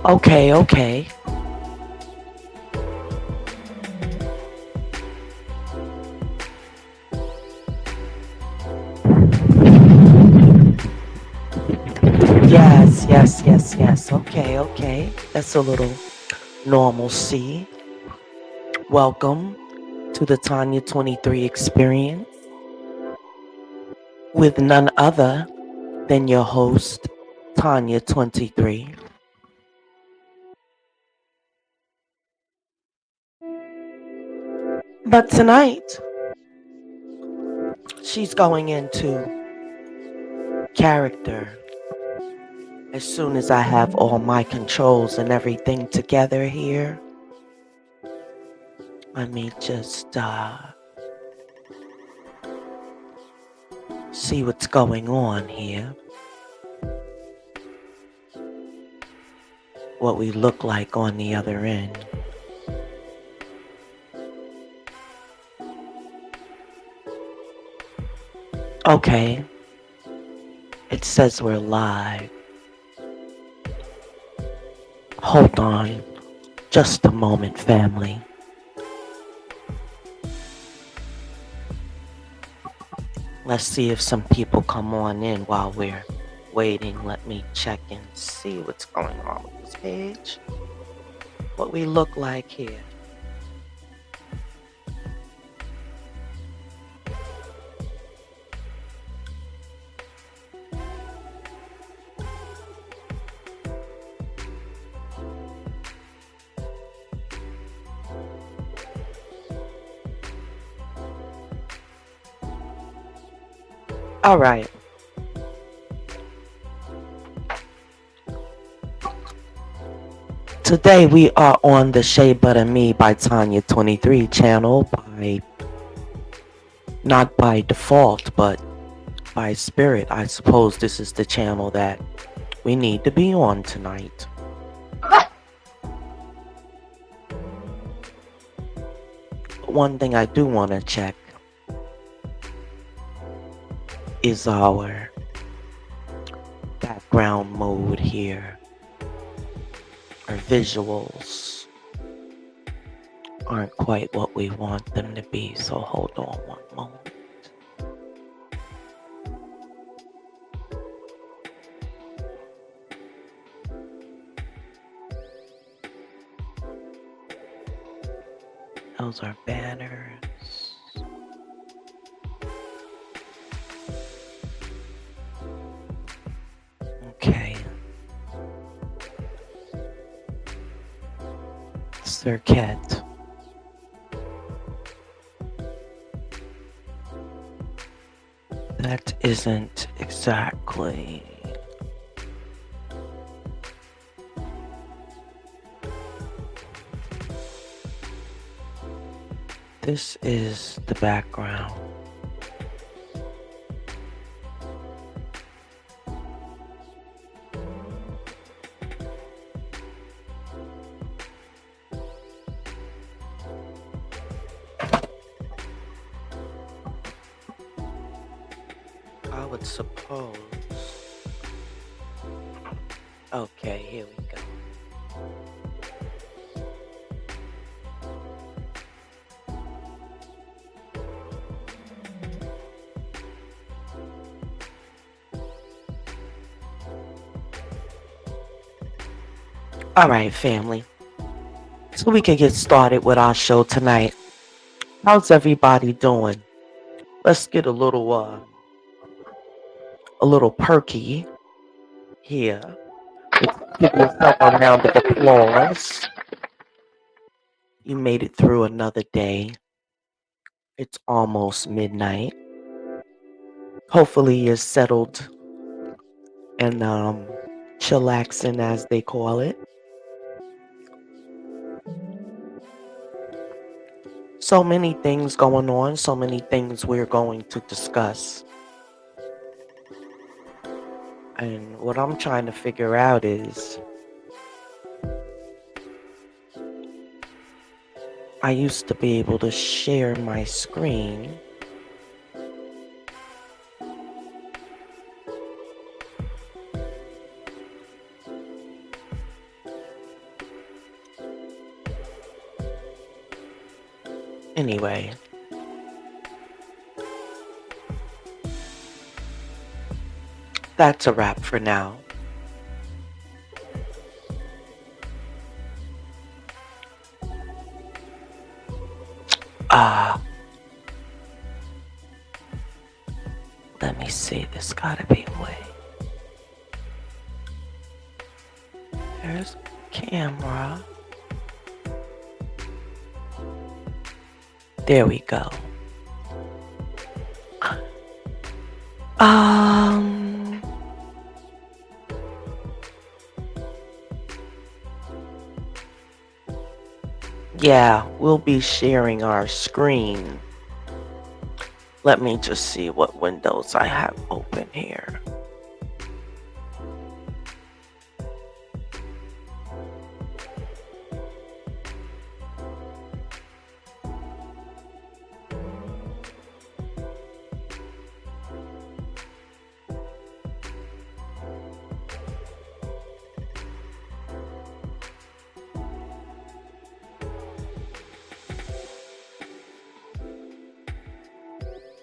Okay, okay. Yes, yes, yes, yes. Okay, okay. That's a little normalcy. Welcome to the Tanya 23 experience with none other than your host, Tanya 23. But tonight, she's going into character as soon as I have all my controls and everything together here. Let me just see what's going on here. What we look like on the other end. Okay, it says we're live. Hold on just a moment, family. Let's see if some people come on in while we're waiting. Let me check and see what's going on with this page. What we look like here. All right. Today we are on the Shea Butter Me by Tanya 23 channel by not by default, but by spirit. I suppose this is the channel that we need to be on tonight. One thing I do want to check is our background mode here. Our visuals aren't quite what we want them to be, so hold on one moment. Those are banners. Okay. Circuit. That isn't exactly. This is the background. I would suppose. Okay, here we go. All right, family. So we can get started with our show tonight. How's everybody doing? Let's get a little perky here. Give yourself a round of applause. You made it through another day. It's almost midnight. Hopefully you're settled and chillaxing as they call it. So many things going on, so many things we're going to discuss. And what I'm trying to figure out is I used to be able to share my screen. Anyway, that's a wrap for now. Ah, let me see. There's gotta be a way. There's camera. There we go. Yeah, we'll be sharing our screen. Let me just see what windows I have open here.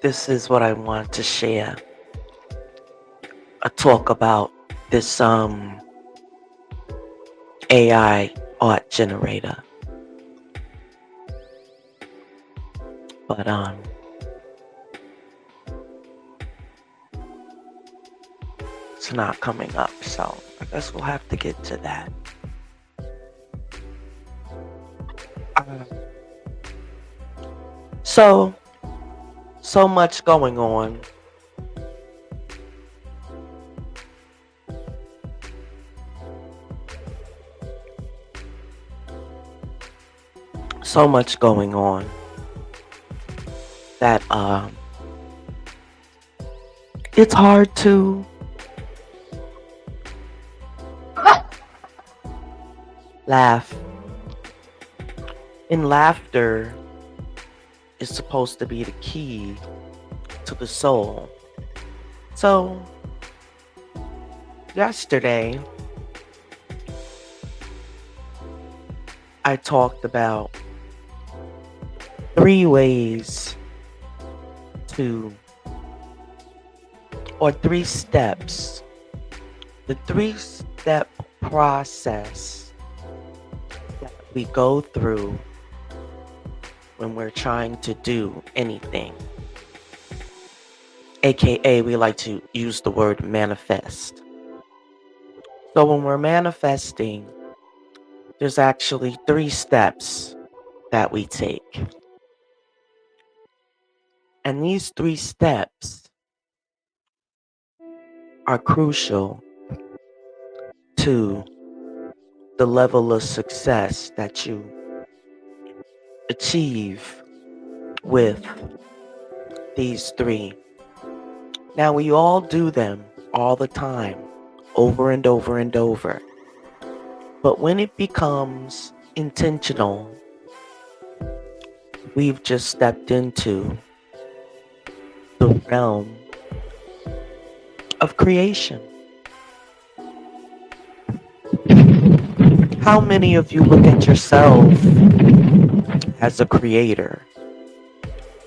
This is what I want to share. A talk about this AI art generator. But it's not coming up, so I guess we'll have to get to that. So much going on. So much going on that it's hard to laugh. And laughter is supposed to be the key to the soul. So, yesterday, I talked about 3 ways to, or 3 steps, the 3-step process that we go through when we're trying to do anything. AKA, we like to use the word manifest. So when we're manifesting, there's actually 3 steps that we take. And these 3 steps are crucial to the level of success that you achieve with these 3. Now, we all do them all the time, over and over and over. But when it becomes intentional, we've just stepped into the realm of creation. How many of you look at yourself as a creator?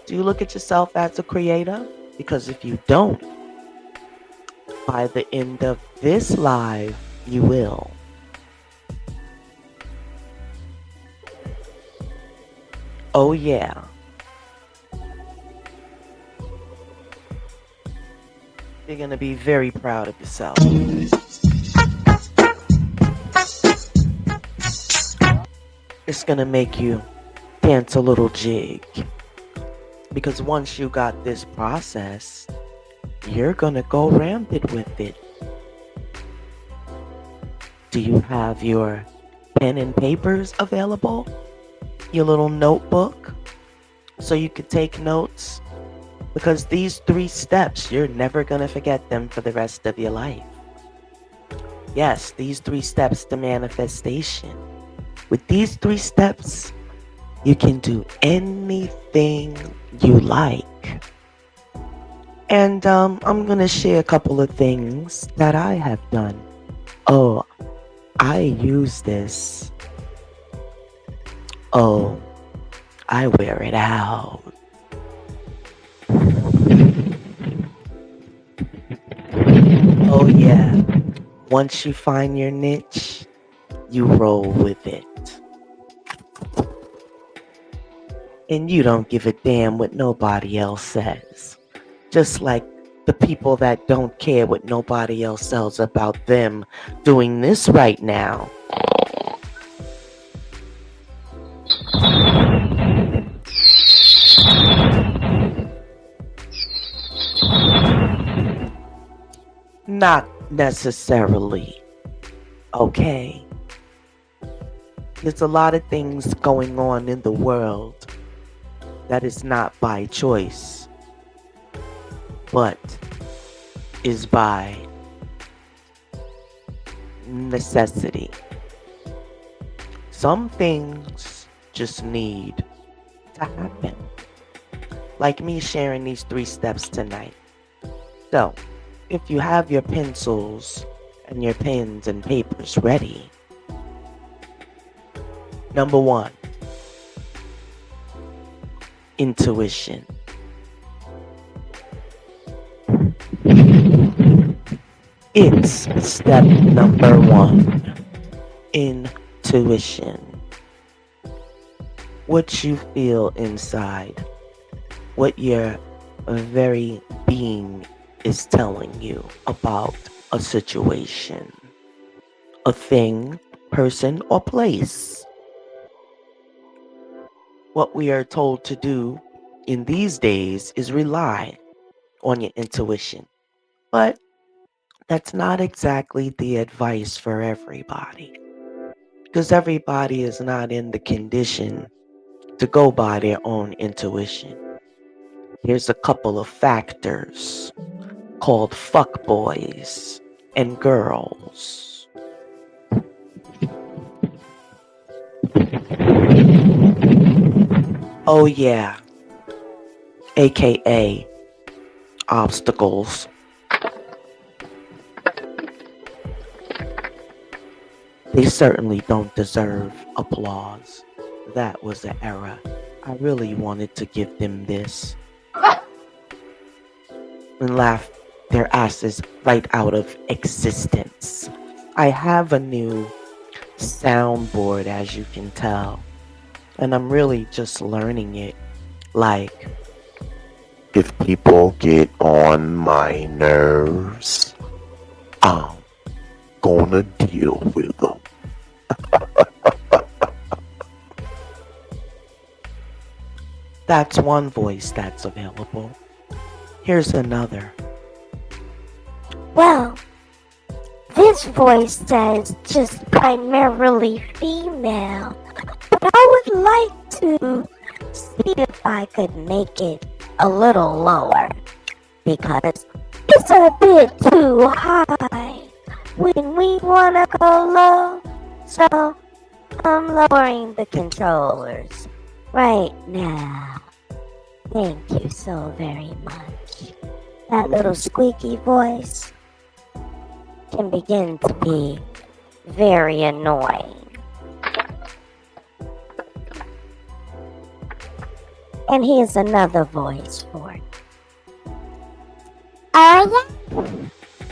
Do you look at yourself as a creator? Because if you don't, by the end of this live, you will. Oh yeah. You're gonna be very proud of yourself. It's gonna make you dance a little jig. Because once you got this process, you're gonna go rampant with it. Do you have your pen and papers available? Your little notebook? So you could take notes? Because these 3 steps, you're never gonna forget them for the rest of your life. Yes, these 3 steps to manifestation. With these 3 steps, you can do anything you like. And I'm gonna share a couple of things that I have done. Oh, I use this. Oh, I wear it out. Oh, yeah. Once you find your niche, you roll with it. And you don't give a damn what nobody else says. Just like the people that don't care what nobody else says about them doing this right now. Not necessarily. Okay. There's a lot of things going on in the world that is not by choice, but is by necessity. Some things just need to happen. Like me sharing these 3 steps tonight. So, if you have your pencils and your pens and papers ready, number 1, intuition. It's step number 1, intuition. What you feel inside, what your very being is telling you about a situation, a thing, person, or place. What we are told to do in these days is rely on your intuition. But that's not exactly the advice for everybody. Because everybody is not in the condition to go by their own intuition. Here's a couple of factors called fuckboys and girls. Oh yeah, aka obstacles. They certainly don't deserve applause. That was an error. I really wanted to give them this and laugh their asses right out of existence. I have a new soundboard, as you can tell, and I'm really just learning it. Like, if people get on my nerves, I'm gonna deal with them. That's one voice that's available. Here's another. Well, this voice says just primarily female, but I would like to see if I could make it a little lower, because it's a bit too high when we want to go low, so I'm lowering the controllers right now. Thank you so very much. That little squeaky voice can begin to be very annoying. And here's another voice for it. Oh yeah,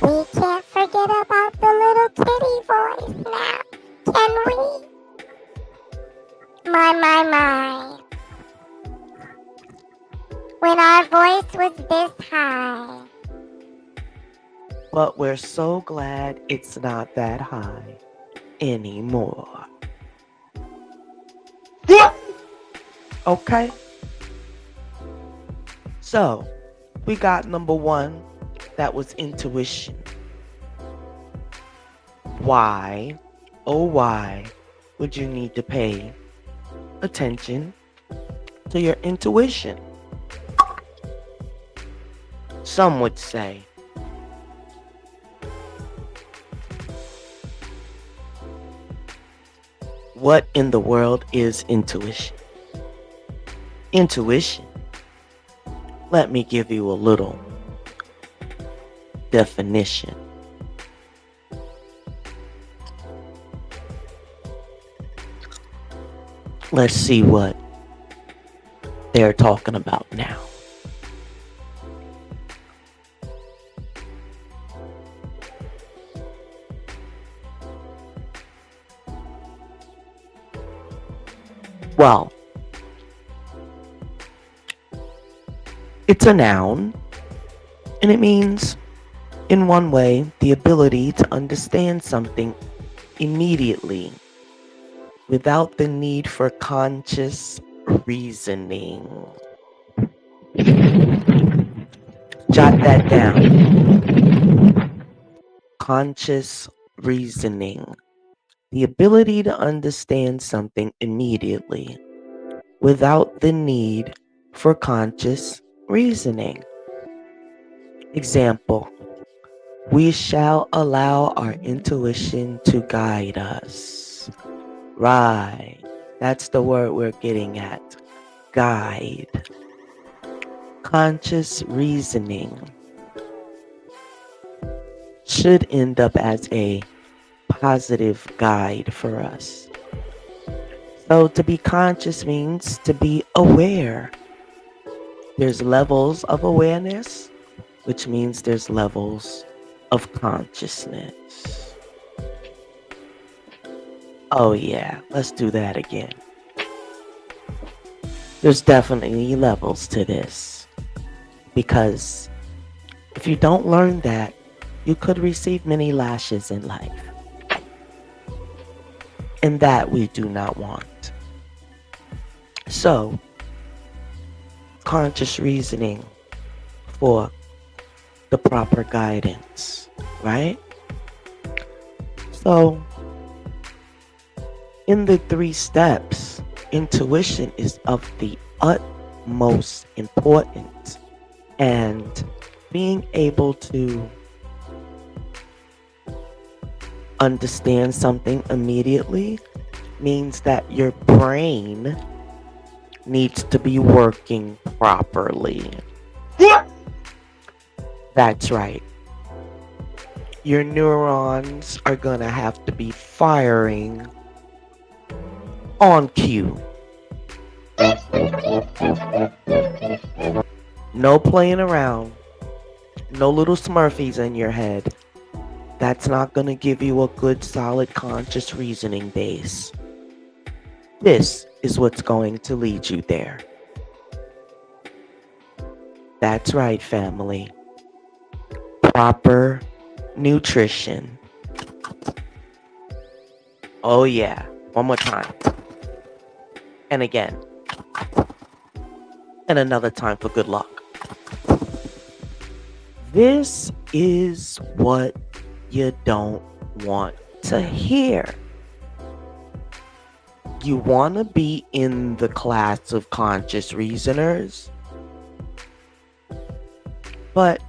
we can't forget about the little kitty voice now, can we? My. When our voice was this high. But we're so glad it's not that high anymore. Okay? So, we got number 1, that was intuition. Why, oh why, would you need to pay attention to your intuition? Some would say, what in the world is intuition? Intuition. Let me give you a little definition. Let's see what they're talking about now. Well, it's a noun, and it means, in one way, the ability to understand something immediately without the need for conscious reasoning. Jot that down. Conscious reasoning. The ability to understand something immediately without the need for conscious reasoning. Example, we shall allow our intuition to guide us. Right, that's the word we're getting at. Guide. Conscious reasoning should end up as a positive guide for us. So to be conscious means to be aware. There's levels of awareness, which means there's levels of consciousness. Oh yeah, let's do that again. There's definitely levels to this, because if you don't learn that, you could receive many lashes in life. And that we do not want. So, conscious reasoning for the proper guidance, right? So, in the 3 steps, intuition is of the utmost importance, and being able to understand something immediately means that your brain needs to be working properly. That's right. Your neurons are gonna have to be firing on cue. No playing around. No little Smurfies in your head. That's not going to give you a good, solid, conscious reasoning base. This is what's going to lead you there. That's right, family. Proper nutrition. Oh yeah, one more time. And again. And another time for good luck. This is what you don't want to hear. You want to be in the class of conscious reasoners, but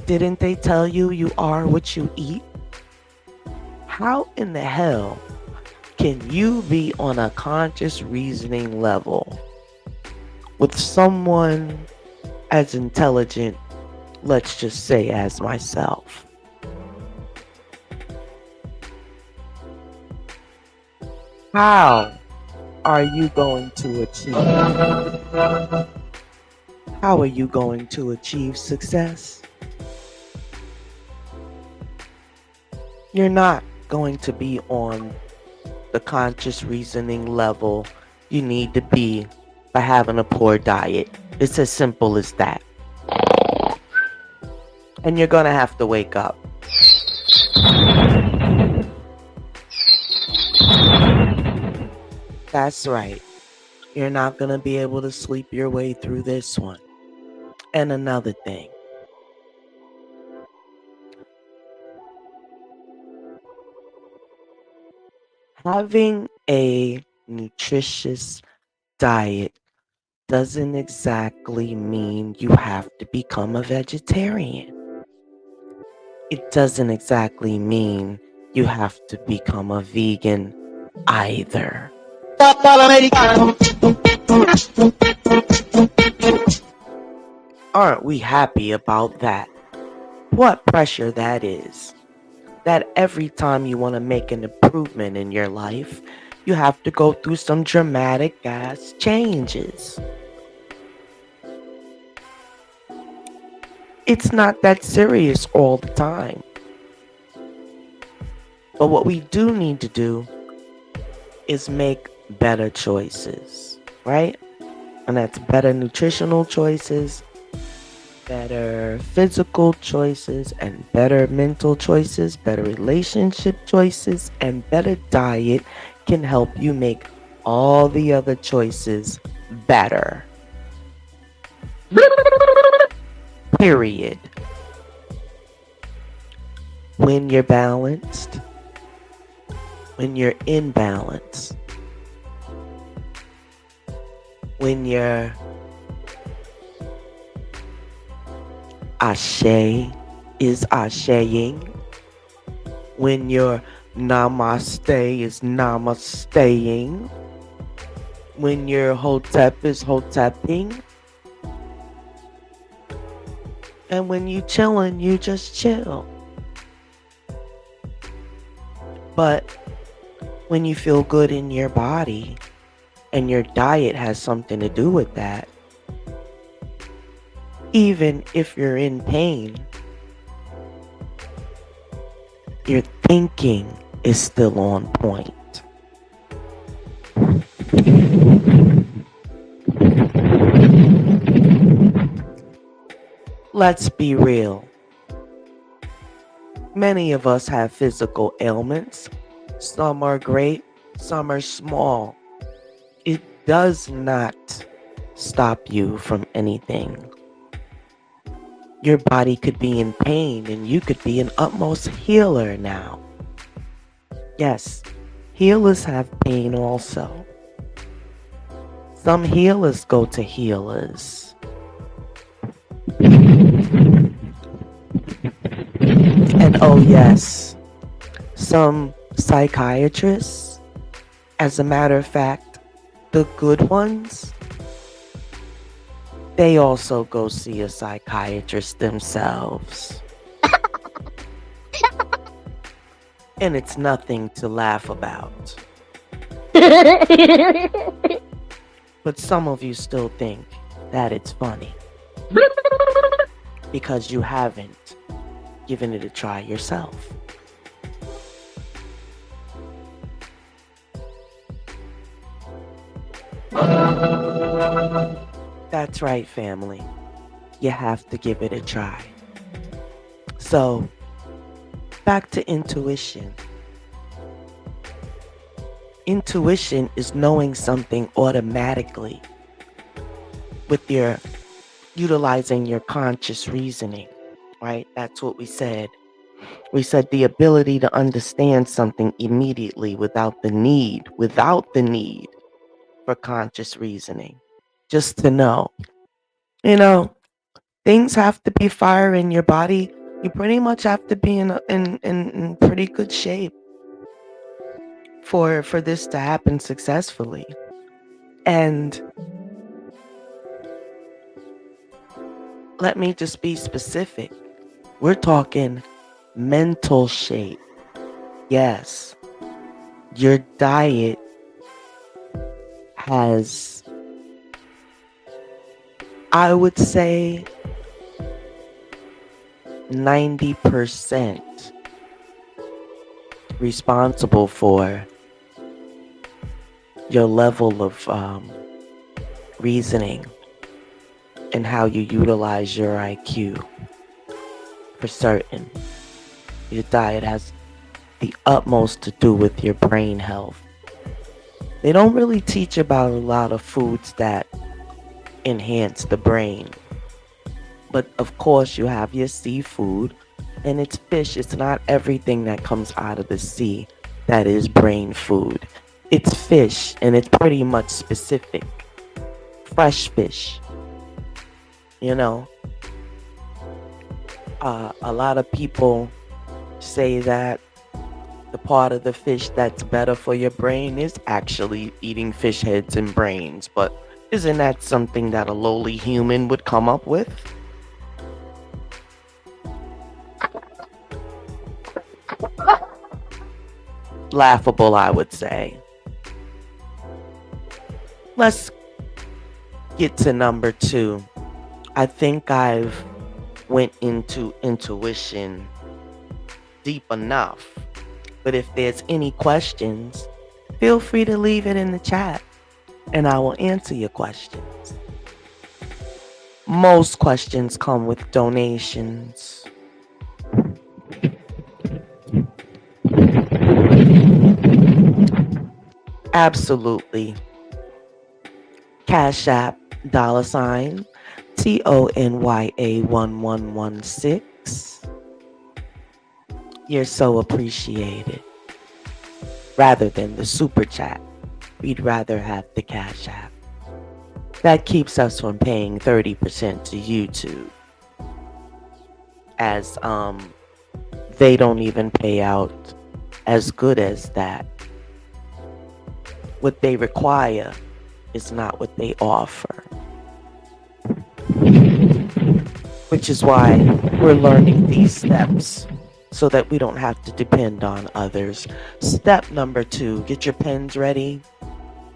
didn't they tell you you are what you eat? How in the hell can you be on a conscious reasoning level with someone as intelligent, let's just say, as myself? How are you going to achieve? How are you going to achieve success? You're not going to be on the conscious reasoning level you need to be by having a poor diet. It's as simple as that. And you're gonna have to wake up. That's right. You're not gonna be able to sleep your way through this one. And another thing. Having a nutritious diet doesn't exactly mean you have to become a vegetarian. It doesn't exactly mean you have to become a vegan either. Aren't we happy about that? What pressure that is. That every time you want to make an improvement in your life, you have to go through some dramatic ass changes. It's not that serious all the time. But what we do need to do is make better choices, right? And that's better nutritional choices, better physical choices, and better mental choices, better relationship choices, and better diet can help you make all the other choices better. Period. When you're balanced, when you're in balance, when you're ashe is asheing, when your namaste is namasteing, when your hotep is hotepping, and when you chillin', you just chill. But when you feel good in your body, and your diet has something to do with that, even if you're in pain, your thinking is still on point. Let's be real. Many of us have physical ailments. Some are great, some are small. It does not stop you from anything. Your body could be in pain and you could be an utmost healer now. Yes, healers have pain also. Some healers go to healers. And oh yes, some psychiatrists, as a matter of fact, the good ones, they also go see a psychiatrist themselves. And it's nothing to laugh about. But some of you still think that it's funny. Because you haven't given it a try yourself. That's right, family. You have to give it a try. So, back to intuition. Intuition is knowing something automatically with your utilizing your conscious reasoning, right? That's what we said. We said the ability to understand something immediately without the need for conscious reasoning. Just to know, things have to be fire in your body. You pretty much have to be in pretty good shape for this to happen successfully. And let me just be specific. We're talking mental shape. Yes, your diet has, I would say, 90% responsible for your level of reasoning and how you utilize your IQ. For certain, your diet has the utmost to do with your brain health. They don't really teach about a lot of foods that enhance the brain. But of course, you have your seafood, and it's fish. It's not everything that comes out of the sea that is brain food. It's fish, and it's pretty much specific. Fresh fish. A lot of people say that the part of the fish that's better for your brain is actually eating fish heads and brains. But isn't that something that a lowly human would come up with? Laughable, I would say. Let's get to number 2. I think I've went into intuition deep enough. But if there's any questions, feel free to leave it in the chat and I will answer your questions. Most questions come with donations. Absolutely. Cash App, $ TONYA1116. You're so appreciated. Rather than the super chat, we'd rather have the Cash App. That keeps us from paying 30% to YouTube, as they don't even pay out as good as that. What they require is not what they offer, which is why we're learning these steps so that we don't have to depend on others. Step number 2, get your pens ready.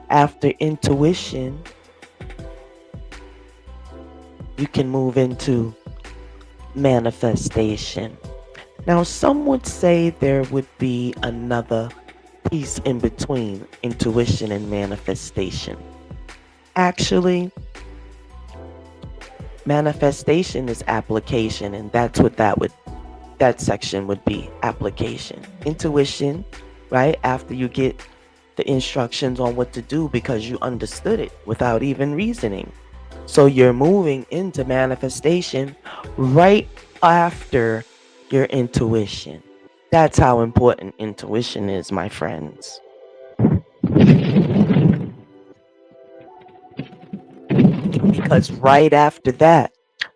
After intuition, you can move into manifestation. Now, some would say there would be another piece in between intuition and manifestation. Actually, manifestation is application, and that's what that section would be, application. Intuition, right? After you get the instructions on what to do because you understood it without even reasoning. So you're moving into manifestation right after your intuition. That's how important intuition is, my friends. Because right after that,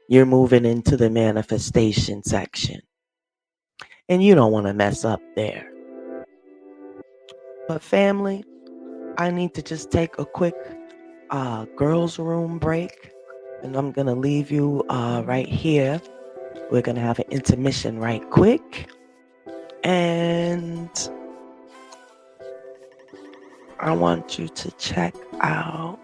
you're moving into the manifestation section. And you don't want to mess up there. But family, I need to just take a quick girls' room break. And I'm going to leave you right here. We're going to have an intermission right quick. And I want you to check out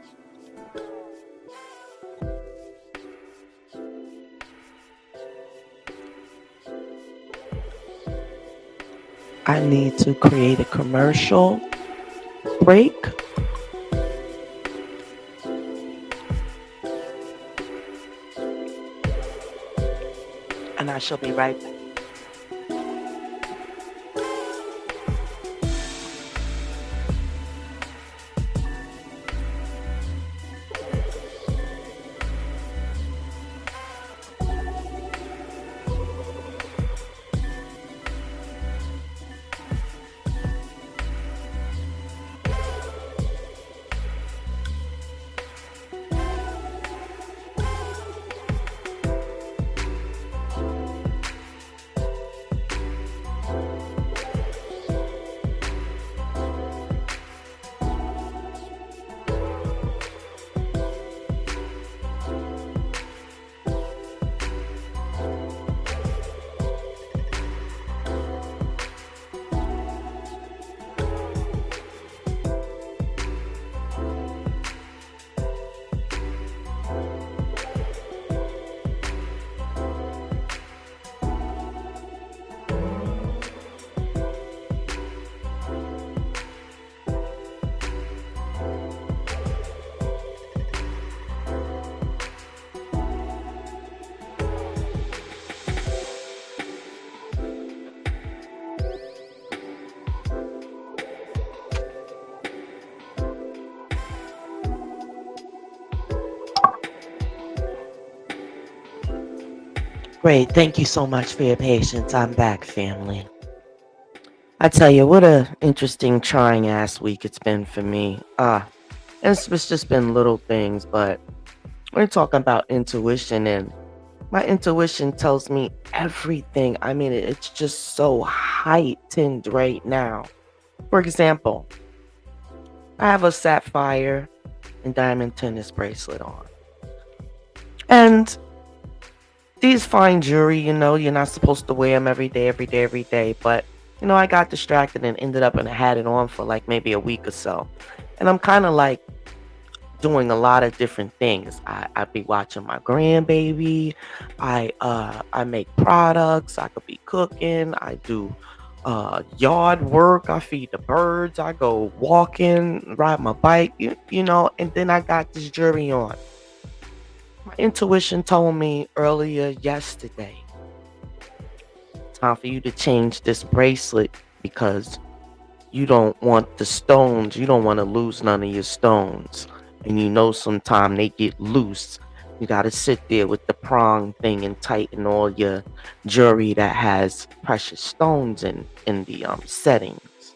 I need to create a commercial break. And I shall be right back. Great. Thank you so much for your patience. I'm back, family. I tell you, what a interesting, trying ass week it's been for me. It's just been little things, but we're talking about intuition, and my intuition tells me everything. I mean, it's just so heightened right now. For example, I have a sapphire and diamond tennis bracelet on. And these fine jewelry, you're not supposed to wear them every day. But, I got distracted and ended up and had it on for like maybe a week or so. And I'm kind of like doing a lot of different things. I be watching my grandbaby. I make products. I could be cooking. I do yard work. I feed the birds. I go walking, ride my bike, you know, and then I got this jury on. My intuition told me earlier yesterday, time for you to change this bracelet because you don't want the stones. You don't want to lose none of your stones. And you know, sometime they get loose. You got to sit there with the prong thing and tighten all your jewelry that has precious stones in the settings.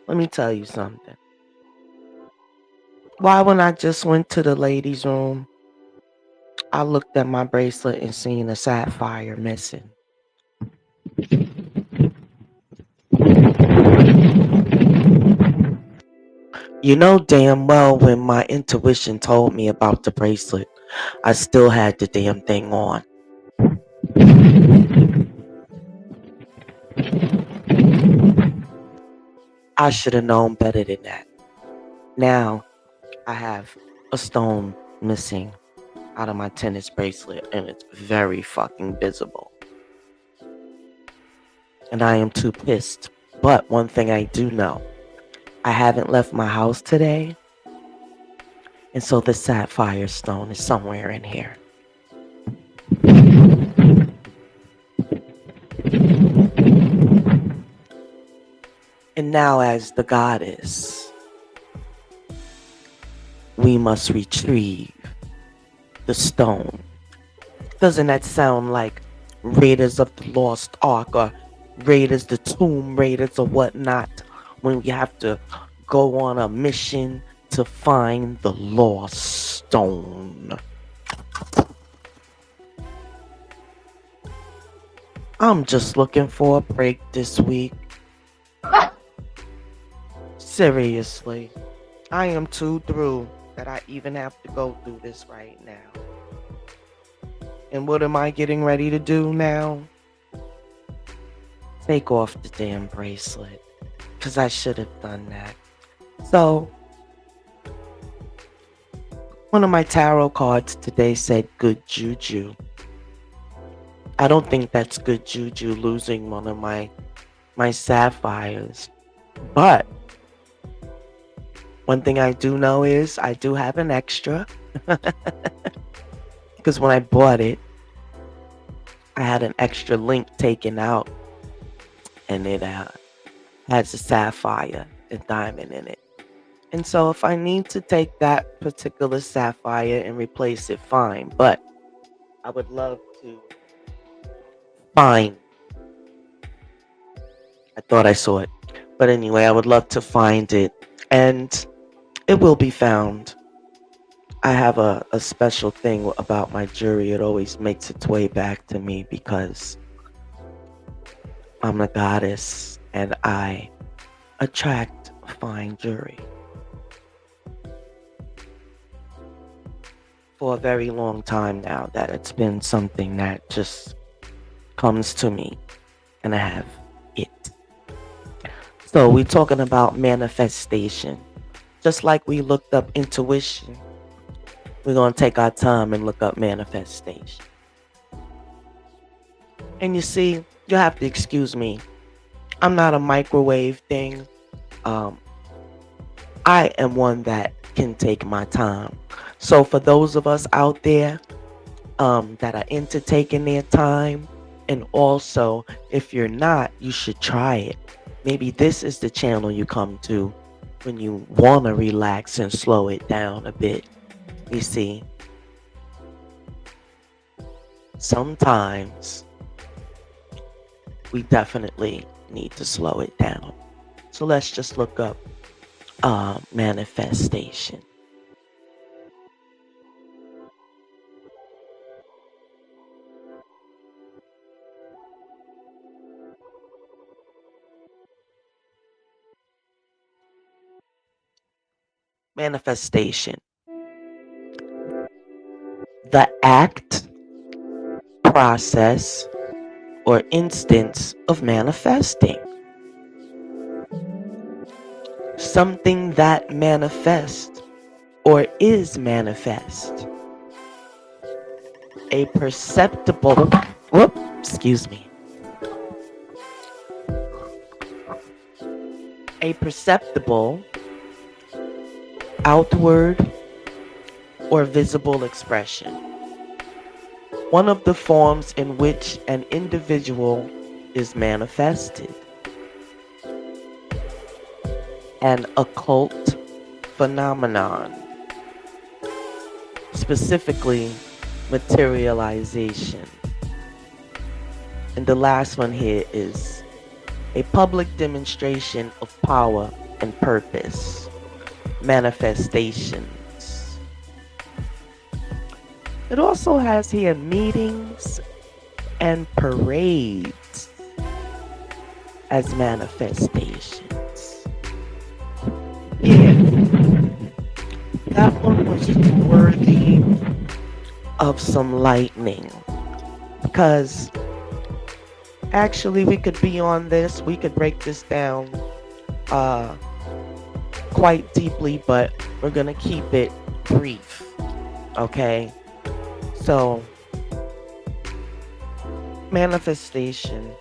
Let me tell you something. Why when I just went to the ladies' room, I looked at my bracelet and seen a sapphire missing. You know damn well when my intuition told me about the bracelet, I still had the damn thing on. I should have known better than that. Now I have a stone missing out of my tennis bracelet and it's very fucking visible. And I am too pissed. But one thing I do know, I haven't left my house today. And so the sapphire stone is somewhere in here. And now, as the goddess, we must retrieve the stone. Doesn't that sound like Raiders of the Lost Ark or Raiders, the Tomb Raiders or whatnot, when we have to go on a mission to find the lost stone? I'm just looking for a break this week. Seriously, I am too through that I even have to go through this right now. And what am I getting ready to do now? Take off the damn bracelet, because I should have done that. So, one of my tarot cards today said good juju. I don't think that's good juju, losing one of my sapphires. But one thing I do know is I do have an extra. Because when I bought it, I had an extra link taken out. And it has a sapphire and diamond in it. And so if I need to take that particular sapphire and replace it, fine. But I would love to find. I thought I saw it. But anyway, I would love to find it. And it will be found. I have a special thing about my jewelry. It always makes its way back to me because I'm a goddess and I attract fine jewelry. For a very long time now, that it's been something that just comes to me and I have it. So we're talking about manifestation. Just like we looked up intuition, we're going to take our time and look up manifestation. And you see, you have to excuse me. I'm not a microwave thing. I am one that can take my time. So for those of us out there that are into taking their time, and also if you're not, you should try it. Maybe this is the channel you come to when you want to relax and slow it down a bit. You see, sometimes we definitely need to slow it down. So let's just look up manifestation. Manifestation. The act, process, or instance of manifesting. Something that manifests or is manifest? A perceptible, excuse me, a perceptible, outward, or visible expression. One of the forms in which an individual is manifested. An occult phenomenon, specifically materialization. And the last one here is a public demonstration of power and purpose, manifestations. It also has here meetings and parades as manifestations. Yeah, that one was worthy of some lightning, because actually we could be on this, we could break this down quite deeply, but we're gonna keep it brief. Okay, so manifestation,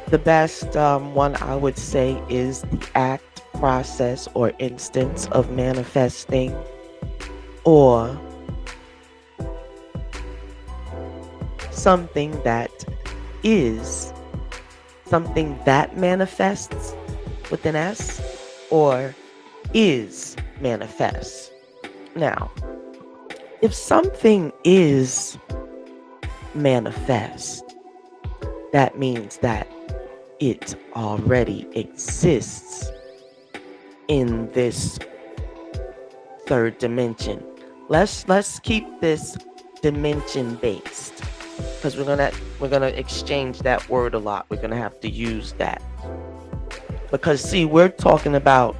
the best one I would say is the act, process, or instance of manifesting, or something that is, something that manifests with an S, or is manifest. Now, if something is manifest, that means that it already exists in this third dimension. Let's keep this dimension based, because we're gonna exchange that word a lot. We're gonna have to use that, because see, we're talking about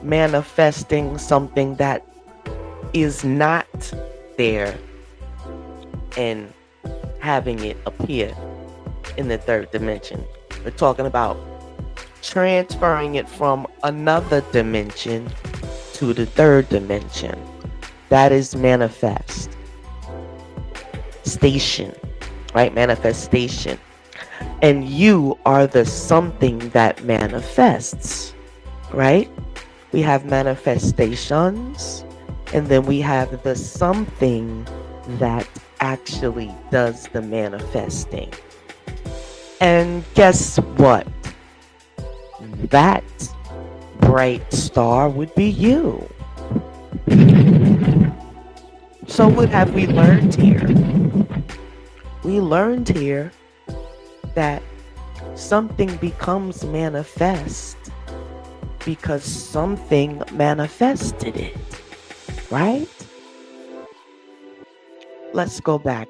manifesting something that is not there and having it appear in the third dimension. We're talking about transferring it from another dimension to the third dimension. That is manifest station, right? Manifestation. And you are the something that manifests, right? We have manifestations, and then we have the something that actually does the manifesting. And guess what? That bright star would be you. So what have we learned here? We learned here that something becomes manifest because something manifested it, right? Let's go back,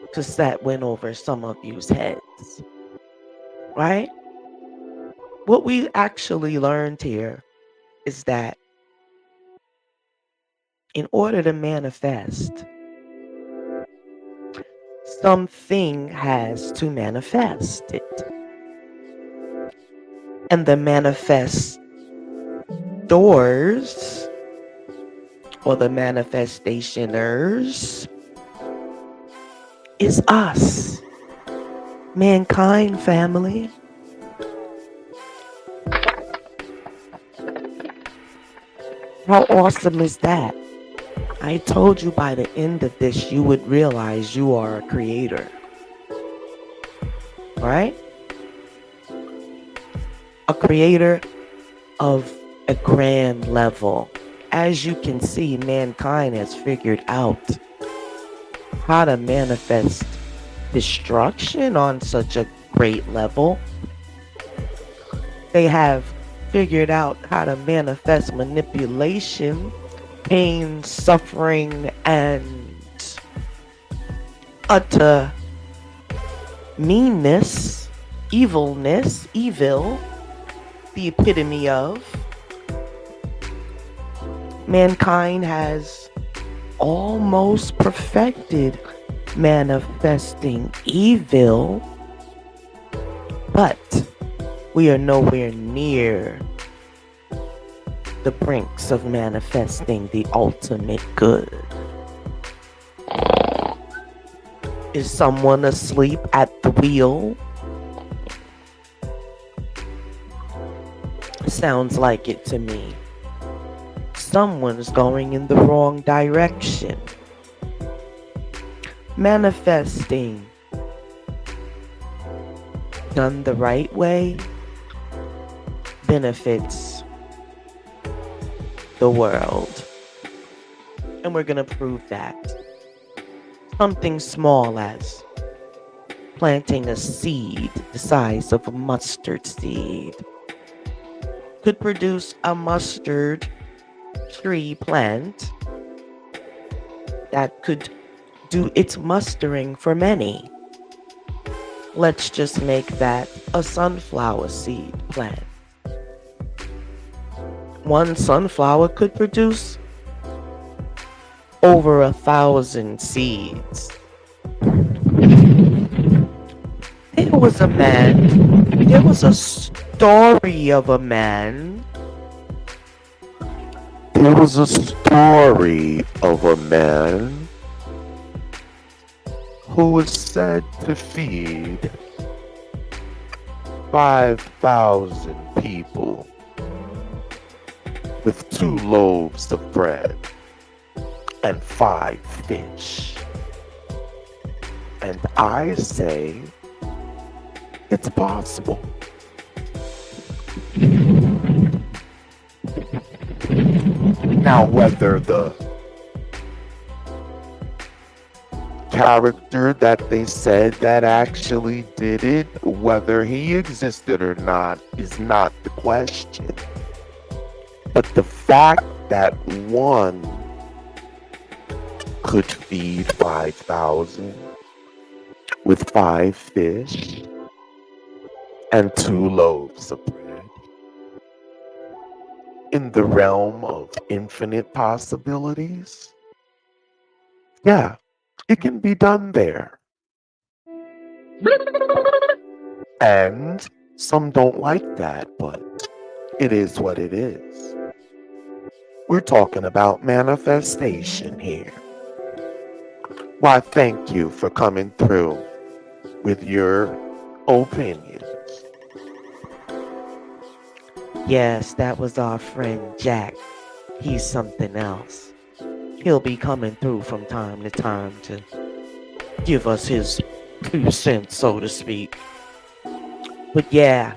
because that went over some of you's heads, right? What we actually learned here is that in order to manifest, something has to manifest it. And the manifest doors, or the manifestationers, is us, mankind family. How awesome is that? I told you by the end of this, you would realize you are a creator. Right? A creator of a grand level. As you can see, mankind has figured out how to manifest destruction on such a great level. They have figured out how to manifest manipulation, pain, suffering, and utter meanness, evilness, evil, the epitome of. Mankind has almost perfected manifesting evil, but we are nowhere near the brinks of manifesting the ultimate good. Is someone asleep at the wheel? Sounds like it to me. Someone's going in the wrong direction. Manifesting done the right way benefits the world. And we're gonna prove that. Something small as planting a seed the size of a mustard seed could produce a mustard tree plant that could do its mustering for many. Let's just make that a sunflower seed plant. One sunflower could produce over 1,000 seeds. There was a story of a man. There was a story of a man who was said to feed 5,000 people with 2 loaves of bread and 5 fish. And I say it's possible. Now, whether the character that they said that actually did it, whether he existed or not, is not the question. But the fact that one could feed 5,000 with 5 fish and 2 loaves of bread in the realm of infinite possibilities, yeah, it can be done there. And some don't like that, but it is what it is. We're talking about manifestation here. Why, thank you for coming through with your opinions. Yes, that was our friend Jack. He's something else. He'll be coming through from time to time to give us his 2 cents, so to speak. But yeah,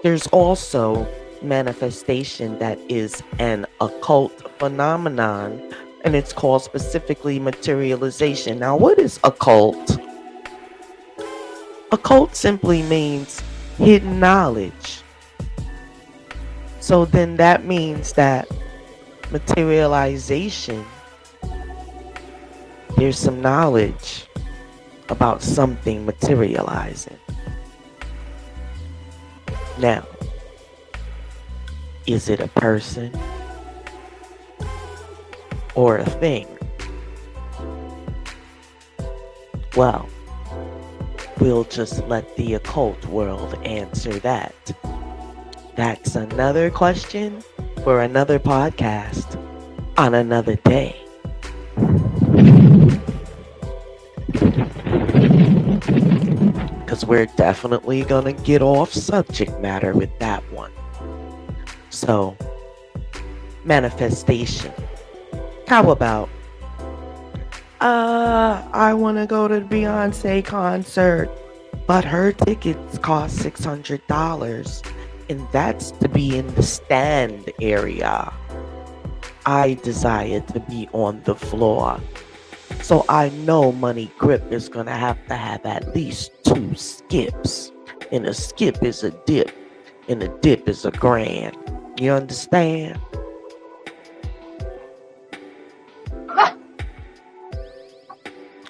there's also manifestation that is an occult phenomenon, and it's called specifically materialization. Now, what is occult? Occult simply means hidden knowledge. So then that means that materialization, there's some knowledge about something materializing. Now, is it a person or a thing? Well, we'll just let the occult world answer that. That's another question for another podcast on another day. Because we're definitely gonna get off subject matter with that one. So, manifestation. How about, I want to go to the Beyonce concert, but her tickets cost $600, and that's to be in the stand area. I desire to be on the floor. So I know Money Grip is going to have at least 2 skips. And a skip is a dip, and a dip is $1,000. You understand?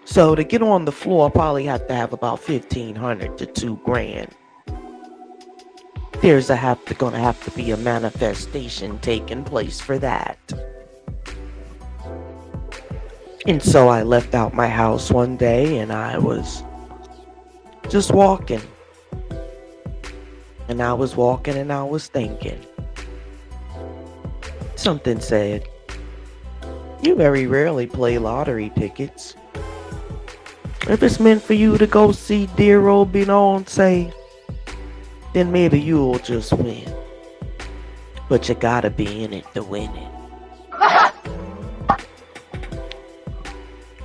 So to get on the floor, I probably have to have about $1,500 to $2,000. There's gonna have to be a manifestation taking place for that. And so I left out my house one day and I was just walking. And I was walking and I was thinking, Something said, "You very rarely play lottery tickets. If it's meant for you to go see dear old Beyonce, then maybe you'll just win. But you gotta be in it to win it."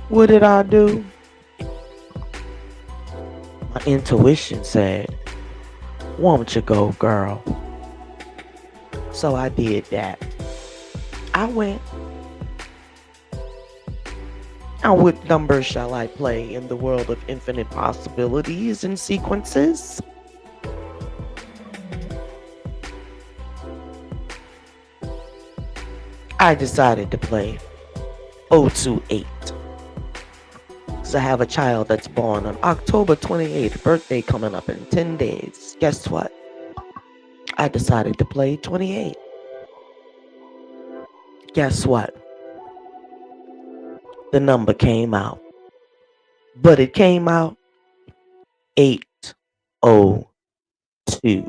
What did I do? My intuition said, "Won't you go, girl?" So I did that. I went. Now, what numbers shall I play in the world of infinite possibilities and sequences? I decided to play 028. I have a child that's born on October 28th, birthday coming up in 10 days. Guess what? I decided to play 28. Guess what? The number came out. But it came out 802.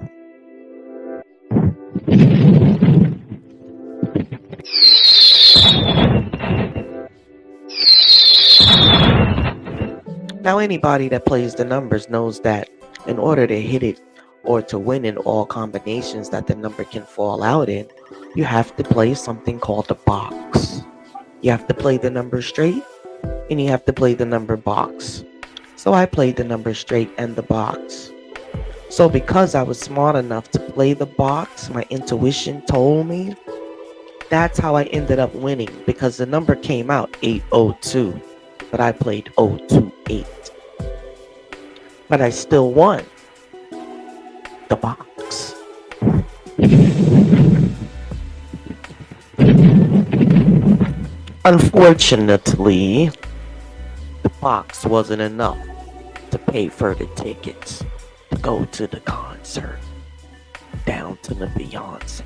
Now, anybody that plays the numbers knows that in order to hit it or to win in all combinations that the number can fall out in, you have to play something called a box. You have to play the number straight and you have to play the number box. So I played the number straight and the box. So because I was smart enough to play the box, my intuition told me that's how I ended up winning, because the number came out 802. But I played 028. But I still won the box. Unfortunately, the box wasn't enough to pay for the tickets to go to the concert down to the Beyonce.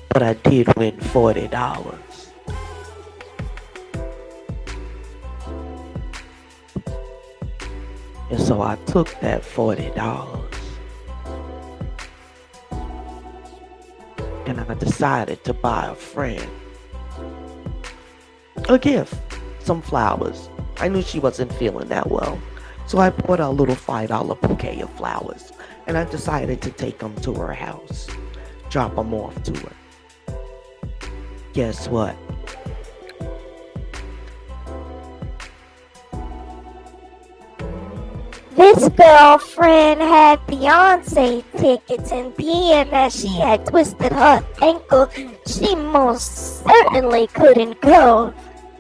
But I did win $40. And so I took that $40 and I decided to buy a friend a gift, some flowers. I knew she wasn't feeling that well. So I bought a little $5 bouquet of flowers and I decided to take them to her house, drop them off to her. Guess what? This girlfriend had Beyonce tickets, and being that she had twisted her ankle, she most certainly couldn't go.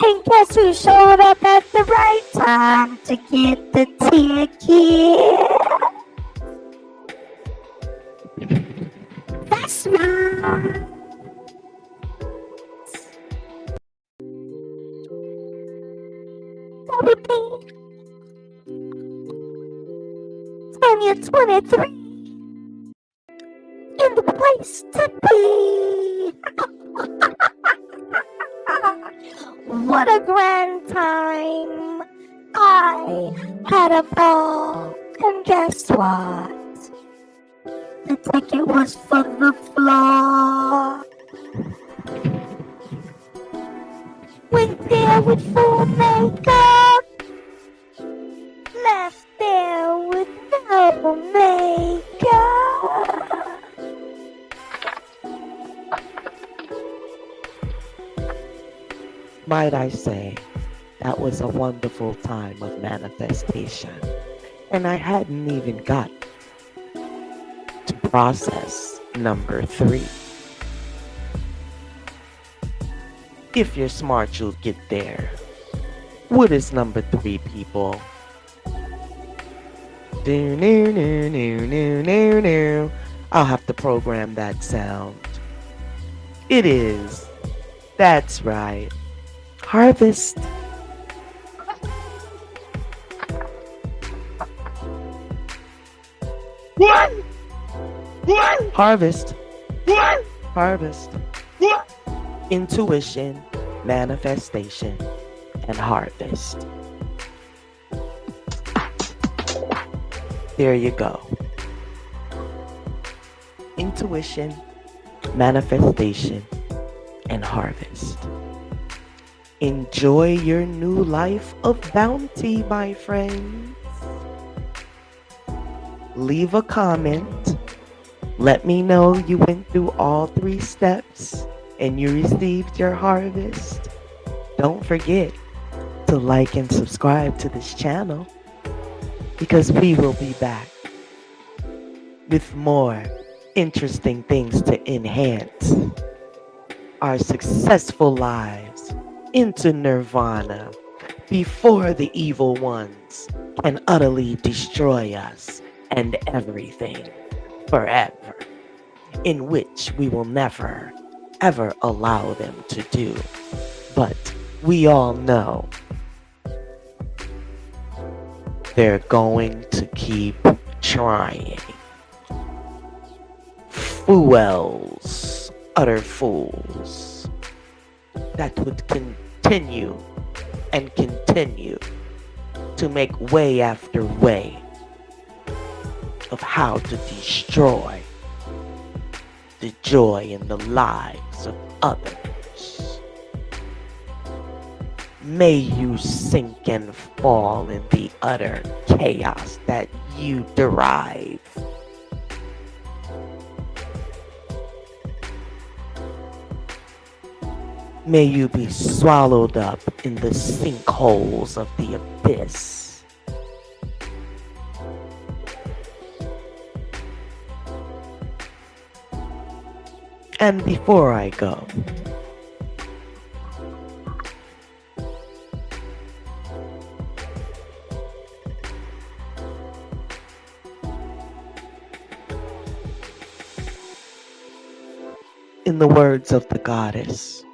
And guess who showed up at the right time to get the ticket? That's right. That would be Tanya 23 in the place to be. What a grand time. I had a ball, and guess what? The ticket was for the floor. Went there with full makeup, left there with no makeup. Might I say, that was a wonderful time of manifestation. And I hadn't even got to process number 3. If you're smart, you'll get there. What is number 3, people? Do no no no no no no. I'll have to program that sound. It is. That's right. Harvest. What? What? Harvest. What? Harvest. What? Intuition, manifestation, and harvest. There you go. intuition, manifestation, and harvest. Enjoy your new life of bounty, my friends. Leave a comment. Let me know you went through all 3 steps and you received your harvest. Don't forget to like and subscribe to this channel because we will be back with more interesting things to enhance our successful lives into nirvana before the evil ones can utterly destroy us and everything forever, in which we will never ever allow them to do. But we all know they're going to keep trying. Fools, utter fools, that would continue and continue to make way after way of how to destroy the joy in the lives of others. May you sink and fall in the utter chaos that you derive. May you be swallowed up in the sinkholes of the abyss. And before I go, in the words of the goddess,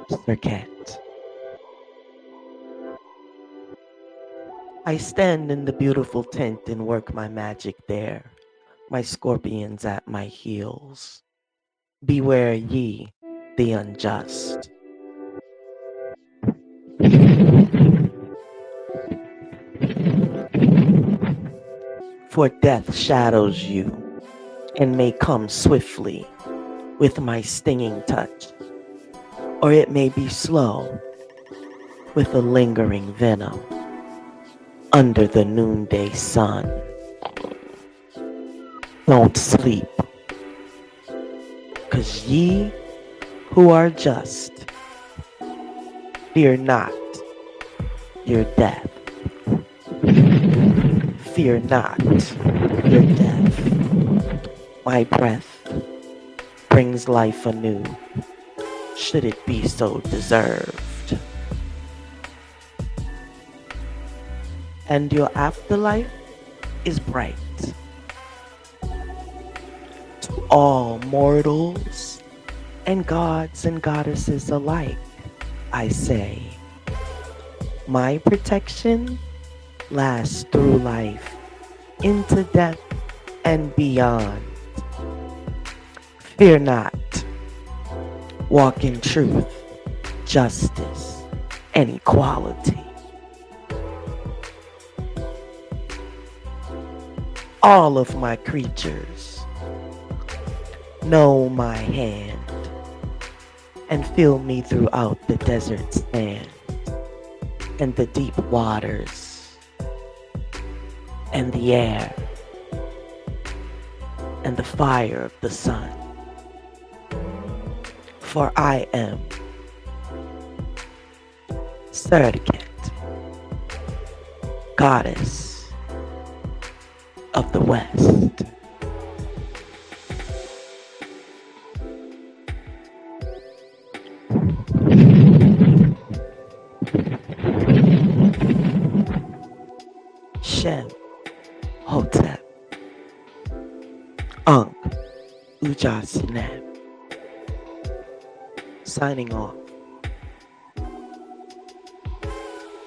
Serket, I stand in the beautiful tent and work my magic there, my scorpions at my heels. Beware ye, the unjust. For death shadows you and may come swiftly with my stinging touch, or it may be slow with a lingering venom under the noonday sun. Don't sleep, 'cause ye who are just, fear not your death. Fear not your death. My breath brings life anew, should it be so deserved. And your afterlife is bright. To all mortals and gods and goddesses alike, I say, my protection lasts through life, into death and beyond. Fear not. Walk in truth, justice, and equality. All of my creatures know my hand and feel me throughout the desert sand and the deep waters and the air and the fire of the sun. For I am Serket, goddess of the West. Shem Hotep Ankh Ujasinab. Signing off.